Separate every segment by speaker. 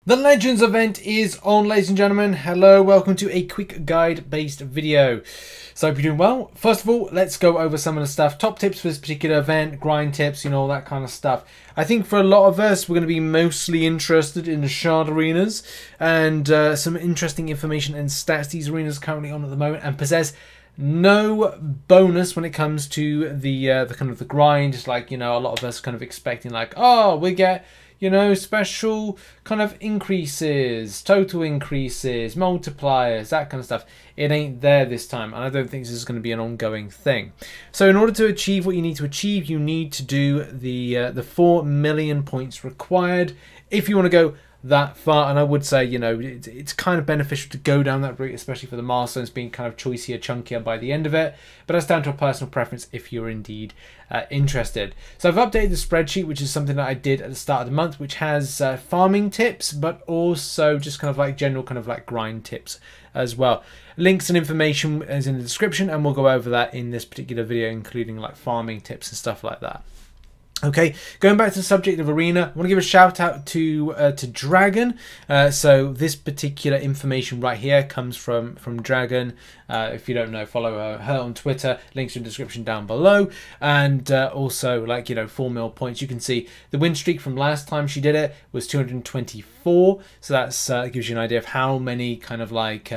Speaker 1: The Legends event is on, ladies and gentlemen. Hello, welcome to a quick guide-based video. So I hope you're doing well. First of all, let's go over some of the stuff. Top tips for this particular event, grind tips, you know, all that kind of stuff. I think for a lot of us, we're going to be mostly interested in the Shard arenas and some interesting information and stats these arenas are currently on at the moment and possess no bonus when it comes to the kind of the grind. It's like, you know, a lot of us kind of expecting like, oh, we get, you know, special kind of increases, total increases, multipliers, that kind of stuff. It ain't there this time, and I don't think this is going to be an ongoing thing. So in order to achieve what you need to achieve, you need to do the 4 million points required if you want to go that far. And I would say, you know, it's kind of beneficial to go down that route, especially for the milestones being kind of choicier, chunkier by the end of it, but that's down to a personal preference if you're indeed interested. So I've updated the spreadsheet, which is something that I did at the start of the month, which has farming tips, but also just kind of like general kind of like grind tips as well. Links and information is in the description, and we'll go over that in this particular video, including like farming tips and stuff like that. Okay, going back to the subject of arena, I want to give a shout out to Dragon. So this particular information right here comes from Dragon. If you don't know, follow her on Twitter. Links in the description down below. And also, like, you know, 4 mil points. You can see the win streak from last time she did it was 224. So that's gives you an idea of how many kind of like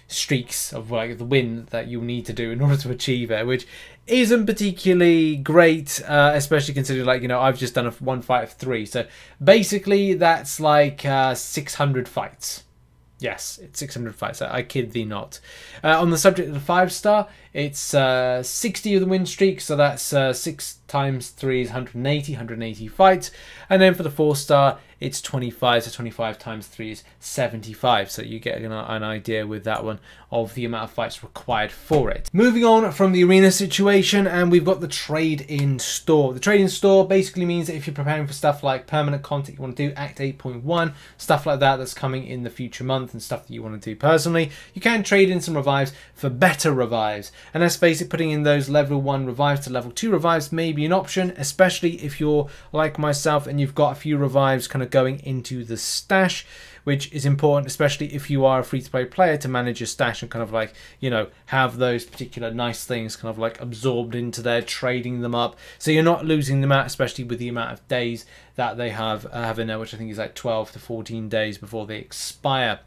Speaker 1: streaks of like the win that you need to do in order to achieve it, which isn't particularly great, especially considering, like, you know, I've just done one fight of 3, so basically that's like 600 fights. Yes, it's 600 fights. I kid thee not. On the subject of the 5-star, it's 60 of the win streak, so that's 6 times 3 is 180 fights. And then for the 4-star, it's 25, so 25 times 3 is 75. So you get an idea with that one of the amount of fights required for it. Moving on from the arena situation, and we've got the trade-in store. The trade-in store basically means that if you're preparing for stuff like permanent content you want to do, Act 8.1, stuff like that that's coming in the future month, and stuff that you want to do personally, you can trade in some revives for better revives. And let's face it, putting in those level 1 revives to level 2 revives may be an option, especially if you're like myself and you've got a few revives kind of going into the stash, which is important, especially if you are a free-to-play player, to manage your stash and kind of like, you know, have those particular nice things kind of like absorbed into there, trading them up, so you're not losing them out, especially with the amount of days that they have in there, which I think is like 12 to 14 days before they expire.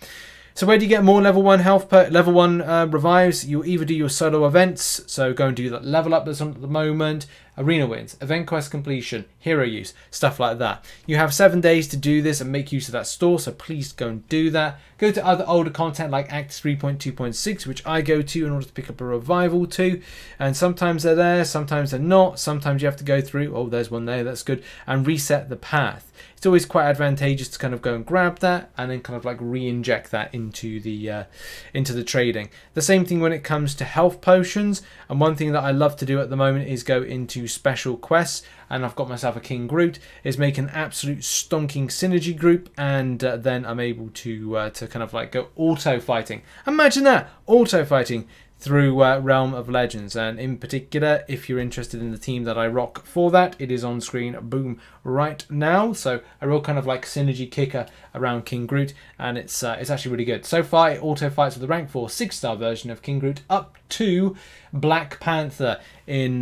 Speaker 1: So where do you get more level 1 health per level 1 revives? You either do your solo events, so go and do that level up that's on at the moment, arena wins, event quest completion, hero use, stuff like that. You have 7 days to do this and make use of that store, so please go and do that. Go to other older content like Act 3.2.6, which I go to in order to pick up a revival too. And sometimes they're there, sometimes they're not. Sometimes you have to go through, oh, there's one there, that's good, and reset the path. It's always quite advantageous to kind of go and grab that and then kind of like re-inject that into the trading. The same thing when it comes to health potions, and one thing that I love to do at the moment is go into special quests, and I've got myself a King Groot, is make an absolute stonking synergy group, and then I'm able to kind of like go auto fighting. Imagine that, auto fighting through Realm of Legends. And in particular, if you're interested in the team that I rock for that, it is on screen, boom, right now. So a real kind of like synergy kicker around King Groot, and it's actually really good. So far it auto fights with the rank 4 6-star version of King Groot up to Black Panther in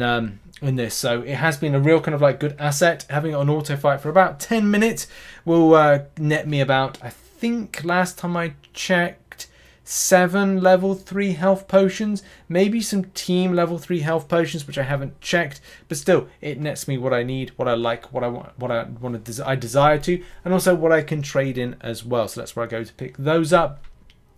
Speaker 1: this, so it has been a real kind of like good asset. Having it on auto fight for about 10 minutes will net me about, I think last time I checked, 7 level 3 health potions, maybe some team level 3 health potions, which I haven't checked, but still it nets me what I need, what I like, what I desire to, and also what I can trade in as well. So that's where I go to pick those up.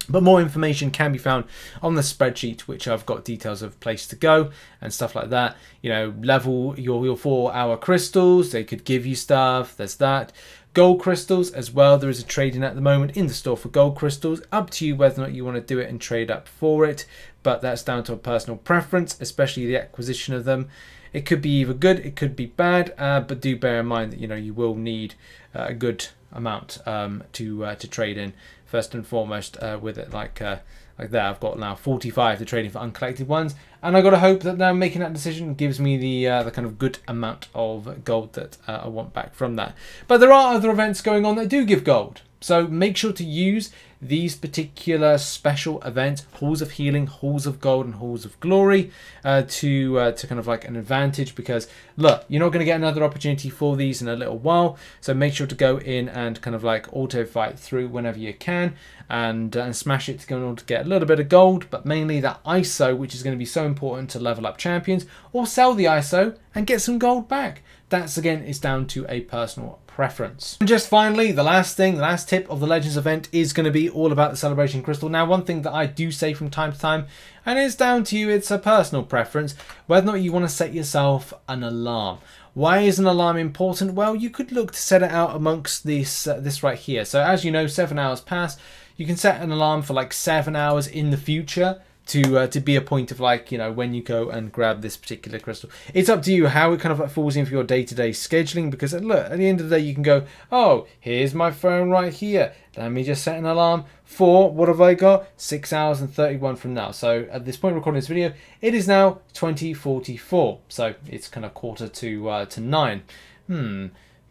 Speaker 1: But more information can be found on the spreadsheet, which I've got details of place to go and stuff like that. You know, level your 4-hour crystals, they could give you stuff, there's that. Gold crystals as well, there is a trade-in at the moment in the store for gold crystals. Up to you whether or not you want to do it and trade up for it, but that's down to a personal preference, especially the acquisition of them. It could be either good, it could be bad, but do bear in mind that, you know, you will need a good amount to trade in first and foremost with it like there. I've got now 45 to trading for uncollected ones, and I got to hope that now making that decision gives me the kind of good amount of gold that I want back from that. But there are other events going on that do give gold, so make sure to use these particular special events, Halls of Healing, Halls of Gold, and Halls of Glory to kind of like an advantage, because look, you're not going to get another opportunity for these in a little while, so make sure to go in and kind of like auto fight through whenever you can and smash it in order to get a little bit of gold, but mainly that ISO, which is going to be so important to level up champions, or sell the ISO and get some gold back. That's again is down to a personal preference. And just finally, the last tip of the Legends event is going to be all about the Celebration Crystal. Now, one thing that I do say from time to time, and it's down to you, it's a personal preference, whether or not you want to set yourself an alarm. Why is an alarm important? Well, you could look to set it out amongst this right here. So as you know, 7 hours pass. You can set an alarm for like 7 hours in the future to be a point of like, you know, when you go and grab this particular crystal. It's up to you how it kind of like falls in for your day-to-day scheduling, because look, at the end of the day you can go, oh, here's my phone right here, let me just set an alarm for, what have I got, 6 hours and 31 from now. So at this point recording this video, it is now 20:44, so it's kind of quarter to 9.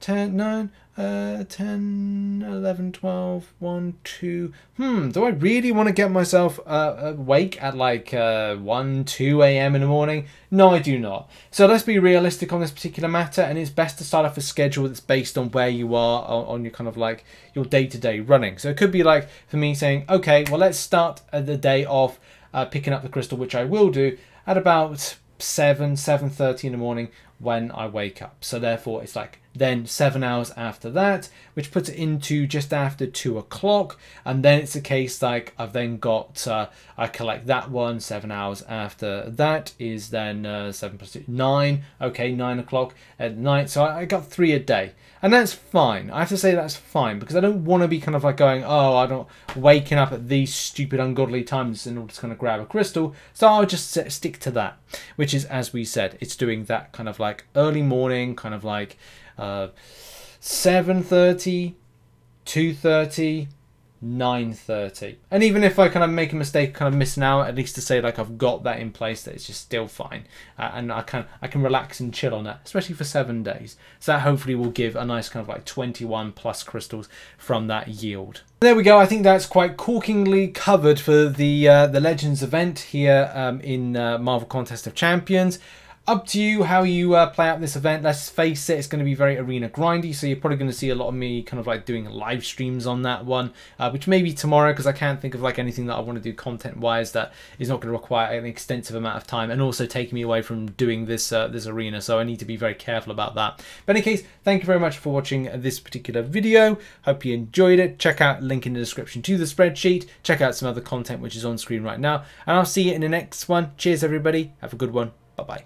Speaker 1: 10, 9, 10, 11, 12, 1, 2. Do I really want to get myself awake at like 1, 2 a.m. in the morning? No, I do not. So let's be realistic on this particular matter, and it's best to start off a schedule that's based on where you are on your kind of like your day-to-day running. So it could be like for me saying, okay, well, let's start the day off picking up the crystal, which I will do at about 7:30 in the morning when I wake up. So therefore it's like then 7 hours after that, which puts it into just after 2 o'clock, and then it's a case like I've then got I collect that one. 7 hours after that is then 7 plus 2, 9. Okay, 9 o'clock at night. So I got 3 a day, and that's fine. I have to say that's fine, because I don't want to be kind of like going, oh, I don't waking up at these stupid ungodly times in order to kind of grab a crystal. So I'll just stick to that, which is, as we said, it's doing that kind of like early morning, kind of like 7:30, 2:30, 9:30. And even if I kind of make a mistake, kind of missing out, at least to say like I've got that in place, that it's just still fine, and I can relax and chill on that, especially for 7 days. So that hopefully will give a nice kind of like 21 plus crystals from that yield. There we go. I think that's quite corkingly covered for the Legends event here in Marvel Contest of Champions. Up to you how you play out this event. Let's face it, it's going to be very arena grindy, so you're probably going to see a lot of me kind of like doing live streams on that one, which may be tomorrow, because I can't think of like anything that I want to do content wise that is not going to require an extensive amount of time and also taking me away from doing this this arena, so I need to be very careful about that. But in any case, thank you very much for watching this particular video. Hope you enjoyed it. Check out link in the description to the spreadsheet. Check out some other content which is on screen right now, and I'll see you in the next one. Cheers everybody, have a good one. Bye bye.